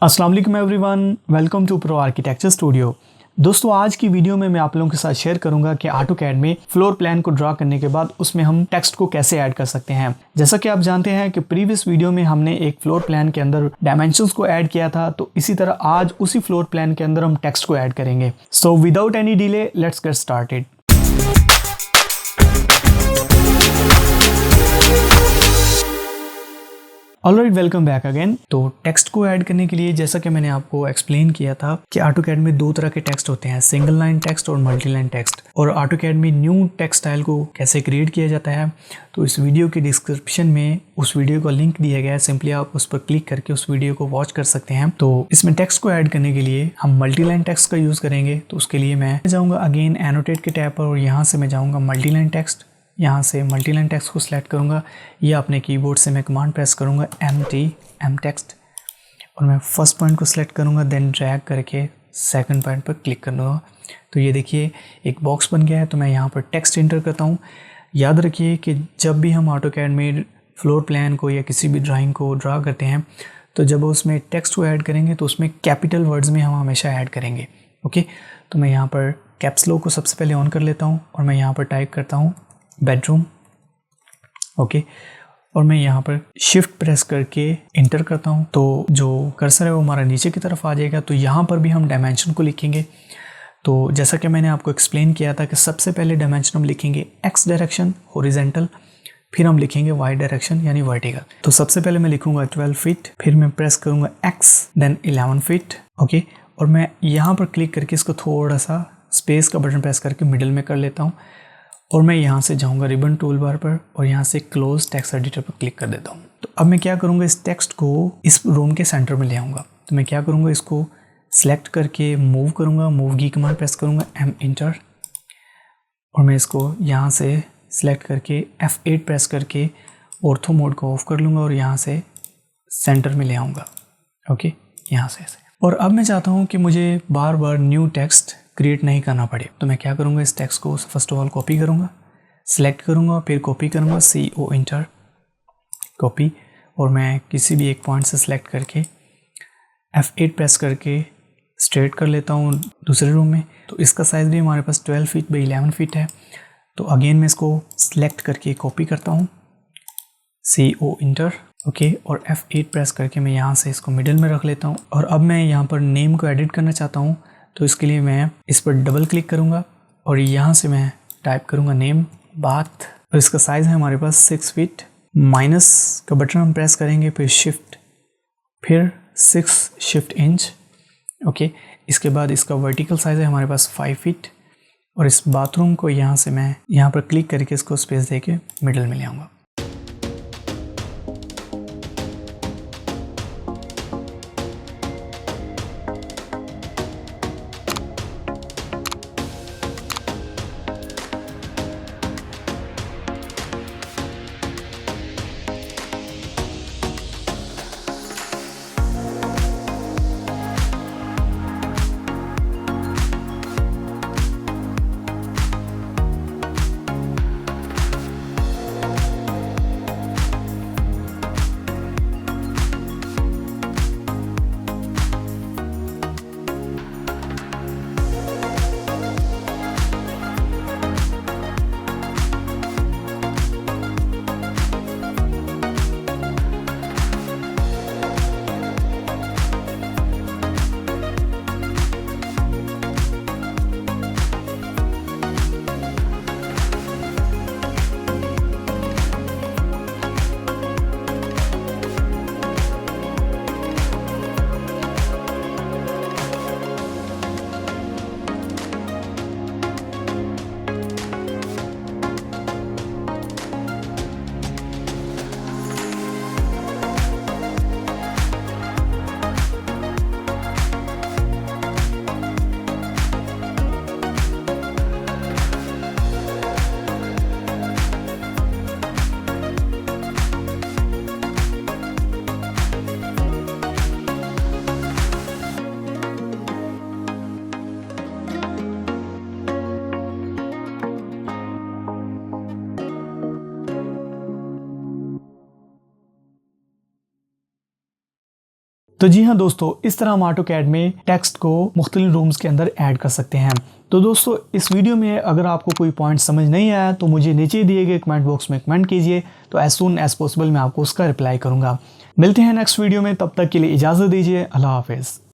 अस्सलाम वालेकुम everyone, welcome to Pro Architecture Studio. दोस्तों, आज की वीडियो में मैं आप लोगों के साथ शेयर करूंगा कि ऑटोकैड में फ्लोर प्लान को ड्रा करने के बाद उसमें हम टेक्स्ट को कैसे ऐड कर सकते हैं। जैसा कि आप जानते हैं कि प्रीवियस वीडियो में हमने एक फ्लोर प्लान के अंदर डायमेंशंस को ऐड किया था, तो इसी तरह आज उसी फ्लोर प्लान के अंदर हम टेक्स्ट को ऐड करेंगे। So without any delay let's get started. Alright, welcome back again. तो टेक्स्ट को ऐड करने के लिए जैसा कि मैंने आपको एक्सप्लेन किया था कि ऑटोकैड में दो तरह के टेक्स्ट होते हैं, सिंगल लाइन टेक्स्ट और मल्टी लाइन टेक्स्ट। और ऑटोकैड में न्यू टेक्स्ट स्टाइल को कैसे क्रिएट किया जाता है, तो इस वीडियो के डिस्क्रिप्शन में उस वीडियो का लिंक दिया गया है, सिंपली आप उस पर क्लिक करके उस वीडियो को वॉच कर सकते हैं। तो इसमें टेक्स्ट को ऐड करने के लिए हम मल्टी लाइन टेक्स्ट का यूज़ करेंगे। तो उसके लिए मैं जाऊँगा अगेन एनोटेट के टैब पर और यहाँ से मैं जाऊँगा मल्टी लाइन टेक्स्ट। यहाँ से मल्टी लाइन टेक्स्ट को सिलेक्ट करूँगा या अपने कीबोर्ड से मैं कमांड प्रेस करूँगा एम टेक्स्ट और मैं फर्स्ट पॉइंट को सिलेक्ट करूँगा, देन ड्रैग करके सेकंड पॉइंट पर क्लिक कर लूँगा। तो ये देखिए एक बॉक्स बन गया है। तो मैं यहाँ पर टेक्स्ट इंटर करता हूँ। याद रखिए कि जब भी हम ऑटोकैड में फ्लोर प्लान को या किसी भी ड्राइंग को ड्रा करते हैं, तो जब उसमें टेक्स्ट को ऐड करेंगे तो उसमें कैपिटल वर्ड्स में हम हमेशा ऐड करेंगे। ओके, तो मैं यहाँ पर कैप्स लॉक को सबसे पहले ऑन कर लेता हूँ और मैं यहाँ पर टाइप करता हूँ बेडरूम। ओके, और मैं यहाँ पर शिफ्ट प्रेस करके इंटर करता हूँ, तो जो कर्सर है वो हमारा नीचे की तरफ आ जाएगा। तो यहाँ पर भी हम डायमेंशन को लिखेंगे। तो जैसा कि मैंने आपको एक्सप्लेन किया था कि सबसे पहले डायमेंशन हम लिखेंगे एक्स डायरेक्शन हॉरिजॉन्टल, फिर हम लिखेंगे वाई डायरेक्शन यानी वर्टिकल। तो सबसे पहले मैं लिखूंगा 12 फीट, फिर मैं प्रेस करूँगा एक्स, देन 11 फीट। ओके, और मैं यहाँ पर क्लिक करके इसको थोड़ा सा स्पेस का बटन प्रेस करके मिडिल में कर लेता हूँ और मैं यहाँ से जाऊँगा रिबन टूल बार पर और यहाँ से क्लोज टेक्स्ट एडिटर पर क्लिक कर देता हूँ। तो अब मैं क्या करूँगा, इस टेक्स्ट को इस रूम के सेंटर में ले आऊँगा। तो मैं क्या करूँगा, इसको सेलेक्ट करके मूव करूँगा, मूव की कमांड प्रेस करूँगा एम इंटर और मैं इसको यहाँ से सेलेक्ट करके F8 प्रेस करके ऑर्थो मोड को ऑफ कर लूँगा और यहाँ से सेंटर में ले आऊँगा। ओके, यहाँ से ऐसे। और अब मैं चाहता हूँ कि मुझे बार बार न्यू टेक्स्ट क्रिएट नहीं करना पड़े। तो मैं क्या करूँगा, इस टेक्स्ट को फर्स्ट ऑफ ऑल कॉपी करूँगा, सेलेक्ट करूँगा, फिर कॉपी करूँगा, CO इंटर कॉपी, और मैं किसी भी एक पॉइंट से सेलेक्ट करके F8 प्रेस करके स्ट्रेट कर लेता हूँ दूसरे रूम में। तो इसका साइज़ भी हमारे पास 12 फीट बाई 11 फीट है। तो अगेन मैं इसको सेलेक्ट करके कॉपी करता हूँ, CO इंटर। ओके, और F8 प्रेस करके मैं यहाँ से इसको मिडिल में रख लेता हूँ। और अब मैं यहाँ पर नेम को एडिट करना चाहता हूँ, तो इसके लिए मैं इस पर डबल क्लिक करूँगा और यहाँ से मैं टाइप करूँगा नेम बाथ। और इसका साइज़ है हमारे पास 6 फीट। माइनस का बटन हम प्रेस करेंगे, फिर शिफ्ट, फिर 6 शिफ्ट इंच। ओके, इसके बाद इसका वर्टिकल साइज़ है हमारे पास 5 फीट। और इस बाथरूम को यहाँ से मैं यहाँ पर क्लिक करके इसको स्पेस दे के मिडल में ले आऊँगा। तो जी हाँ दोस्तों, इस तरह हम AutoCAD में टेक्स्ट को मुख्तलिफ रूम्स के अंदर ऐड कर सकते हैं। तो दोस्तों, इस वीडियो में अगर आपको कोई पॉइंट समझ नहीं आया तो मुझे नीचे दिए गए कमेंट बॉक्स में कमेंट कीजिए, तो एज सून एज पॉसिबल मैं आपको उसका रिप्लाई करूँगा। मिलते हैं नेक्स्ट वीडियो में, तब तक के लिए इजाज़त दीजिए। अल्लाह हाफिज़।